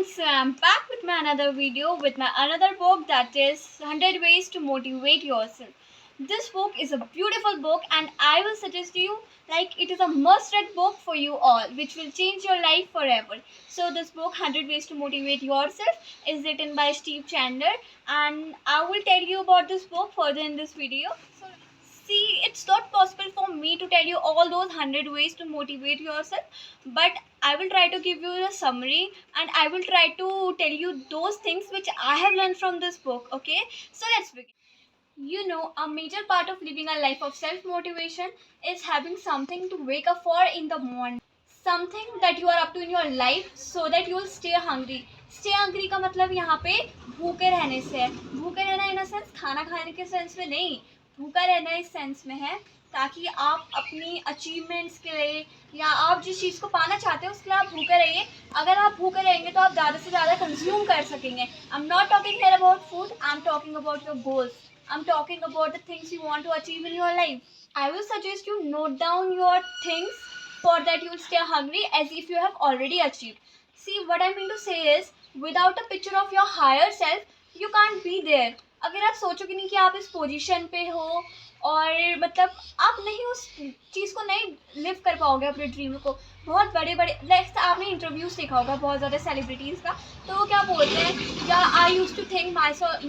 everyone, so I'm back with my another video with my another book, that is 100 Ways to Motivate Yourself. This book is a beautiful book and I will suggest you like it is a must read book for you all which will change your life forever. So this book 100 Ways to Motivate Yourself is written by Steve Chandler and I will tell you about this book further in this video. So see, it's not possible for me to tell you all those 100 ways to motivate yourself, but I will try to give you a summary and I will try to tell you those things which I have learned from this book. Okay, so let's begin. A major part of living a life of self motivation is having something to wake up for in the morning. Something that you are up to in your life so that you will stay hungry. Stay hungry का मतलब यहाँ पे भूखे रहने से है. भूखे रहना इन अ सेंस खाना खाने के सेंस में नहीं, भूखा रहना इस सेंस में है ताकि आप अपनी अचीवमेंट्स के लिए या आप जिस चीज़ को पाना चाहते हैं उसके लिए आप भूखे रहिए. अगर आप भूखे रहेंगे तो आप ज़्यादा से ज़्यादा कंज्यूम कर सकेंगे. I am not talking here about food, I am talking about your goals. I'm talking about the things you want to achieve in your life. I will suggest you note down your things for that you will stay hungry as if you have already achieved. See, what I mean to say is, without a picture of your higher self, you can't be there. अगर आप सोचोगे नहीं कि आप इस position पे हो और मतलब आप नहीं उस चीज़ को नहीं लिव कर पाओगे अपने ड्रीम को. बहुत बड़े बड़े लाइक आपने इंटरव्यूज देखा होगा बहुत ज़्यादा सेलिब्रिटीज़ का, तो वो क्या बोलते हैं, या I use to think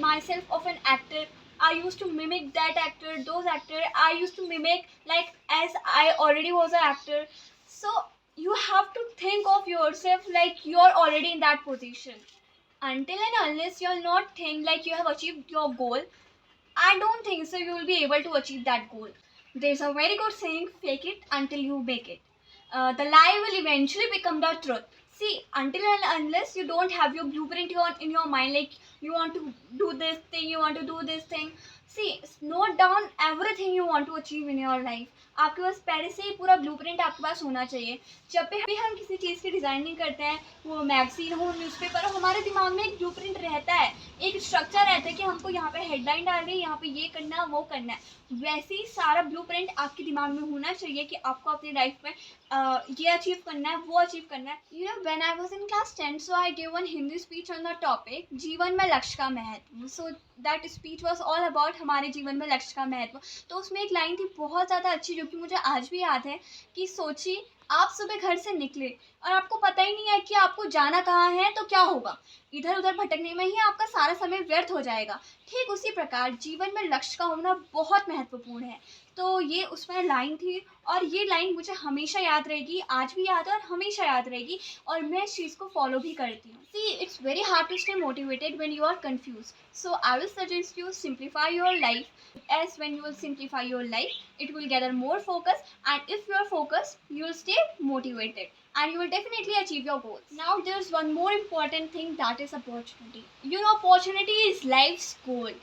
myself of an actor. I used to mimic that actor, those actor. I used to mimic like as I already was an actor. So you have to think of yourself like you're already in that position. Until and unless you'll not think like you have achieved your goal, I don't think so you will be able to achieve that goal. There's a very good saying, fake it until you make it. The lie will eventually become the truth. See, until and unless you don't have your blueprint in your mind, like you want to do this thing, you want to do this thing. See, note down everything you want to achieve in your life. आपके पास पहले से ही पूरा blueprint आपके पास होना चाहिए. जब भी हम किसी चीज़ की डिज़ाइनिंग करते हैं, वो मैगजीन हो, न्यूज़पेपर हो, हमारे दिमाग में एक ब्लूप्रिंट रहता है, एक स्ट्रक्चर रहता है कि हमको यहाँ पे हेडलाइन डालनी है, यहाँ पे ये करना है, वो करना है. वैसे ही सारा ब्लूप्रिंट आपके दिमाग में होना चाहिए कि आपको अपनी लाइफ में ये अचीव करना है, वो अचीव करना है. When I was in class 10, so I give one Hindi speech on the topic जीवन में लक्ष्य का महत्व. So that speech was all about हमारे जीवन में लक्ष्य का महत्व. तो उसमें एक लाइन थी बहुत ज़्यादा अच्छी जो कि मुझे आज भी याद है, कि सोचिए आप सुबह घर से निकले और आपको पता ही नहीं है कि आपको जाना कहाँ है, तो क्या होगा. इधर उधर भटकने में ही आपका सारा समय व्यर्थ हो जाएगा. ठीक उसी प्रकार जीवन में लक्ष्य का होना बहुत महत्वपूर्ण है. तो ये उसमें लाइन थी और ये लाइन मुझे हमेशा याद रहेगी, आज भी याद है और हमेशा याद रहेगी, और मैं इस चीज़ को फॉलो भी करती हूँ. See, it's very hard to stay motivated when you are confuse. So I will suggest you simplify your life, as when you will simplify your life, it will gather more focus, and if you are focused, you will stay motivated and you will definitely achieve your goals. Now there's one more important thing, that is opportunity. Opportunity is life's gold.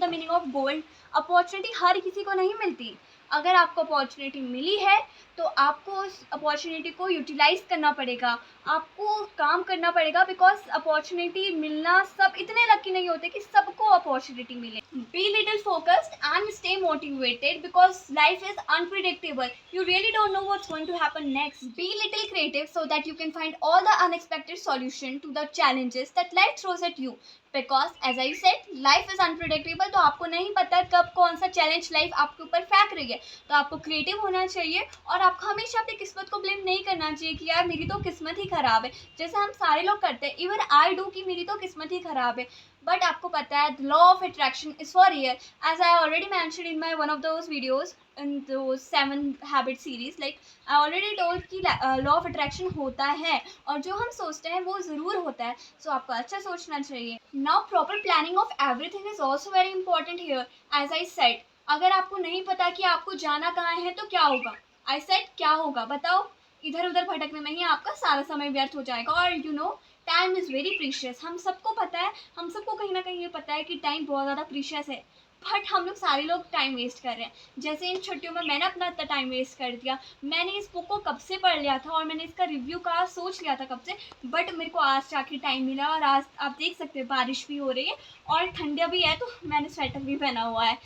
The meaning of gold. Opportunity हर किसी को नहीं मिलती. अगर आपको opportunity मिली है तो आपको उस अपॉर्चुनिटी को यूटिलाइज करना पड़ेगा, आपको काम करना पड़ेगा, बिकॉज अपॉर्चुनिटी मिलना सब इतने लकी नहीं होते कि सबको अपॉर्चुनिटी मिले. Be little focused and stay motivated because life is unpredictable. You really don't know what's going to happen next. Be little creative so that you can find all the unexpected solution to the challenges that life throws at you. Because as I said, life is unpredictable. तो आपको नहीं पता कब कौन सा challenge life आपके ऊपर फेंक रही है. तो आपको क्रिएटिव होना चाहिए और आपको हमेशा अपनी किस्मत को ब्लेम नहीं करना चाहिए कि यार मेरी तो किस्मत ही ख़राब है, जैसे हम सारे लोग करते हैं. इवन आई डू कि मेरी तो किस्मत ही ख़राब है. बट आपको पता है, the law of attraction is for real. As I already mention in my one of those videos in those 7 habit series, like I already told कि लॉ ऑफ अट्रैक्शन होता है और जो हम सोचते हैं वो ज़रूर होता है. सो आपको अच्छा सोचना चाहिए. Now proper planning of everything is also very important here. As I said, अगर आपको नहीं पता कि आपको जाना कहाँ है तो क्या होगा. आई सेड क्या होगा बताओ. इधर उधर भटकने में ही आपका सारा समय व्यर्थ हो जाएगा. और टाइम इज़ वेरी प्रीशियस. हम सबको पता है, हम सबको कहीं ना कहीं ये पता है कि टाइम बहुत ज़्यादा प्रीशियस है, बट हम लोग सारे लोग टाइम वेस्ट कर रहे हैं. जैसे इन छुट्टियों में मैंने अपना इतना टाइम वेस्ट कर दिया. मैंने इस बुक को कब से पढ़ लिया था और मैंने इसका रिव्यू का सोच लिया था कब से, बट मेरे को आज जाके टाइम मिला. और आज आप देख सकते हैं बारिश भी हो रही है और ठंडा भी है, तो मैंने स्वेटर भी पहना हुआ है.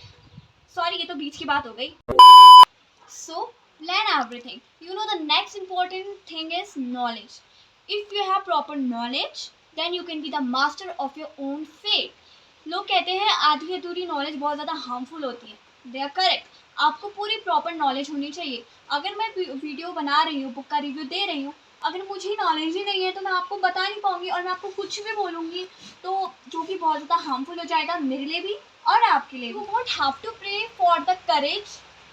सॉरी, ये तो बीच की बात हो गई. सो plan everything. The next important thing is knowledge. If you have proper knowledge, then you can be the master of your own fate. लोग कहते हैं आधी अधूरी नॉलेज बहुत ज़्यादा हार्मफुल होती है. They are correct. आपको पूरी प्रॉपर नॉलेज होनी चाहिए. अगर मैं वीडियो बना रही हूँ, बुक का रिव्यू दे रही हूँ, अगर मुझे नॉलेज ही नहीं है तो मैं आपको बता नहीं पाऊंगी और मैं आपको कुछ भी बोलूँगी तो जो कि बहुत ज़्यादा हार्मफुल हो जाएगा मेरे लिए भी और आपके लिए. You won't have to pray for the courage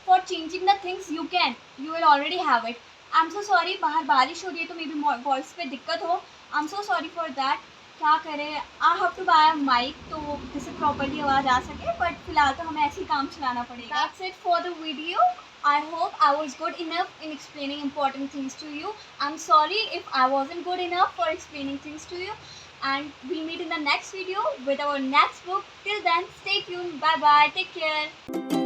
for changing the things. You can, you will already have it. I am so sorry, बाहर बारिश हो रही है तो मे बी वॉइस पे दिक्कत हो. I am so sorry for that. क्या करें, I have to buy a mic तो जिससे प्रॉपर्ली आवाज़ आ सके, बट फिलहाल तो हमें ऐसे ही काम चलाना पड़ेगा. That's it for the video. I hope I was good enough in explaining important things to you. I'm sorry if I wasn't good enough for explaining things to you. And we'll meet in the next video with our next book. Till then, stay tuned. Bye bye. Take care.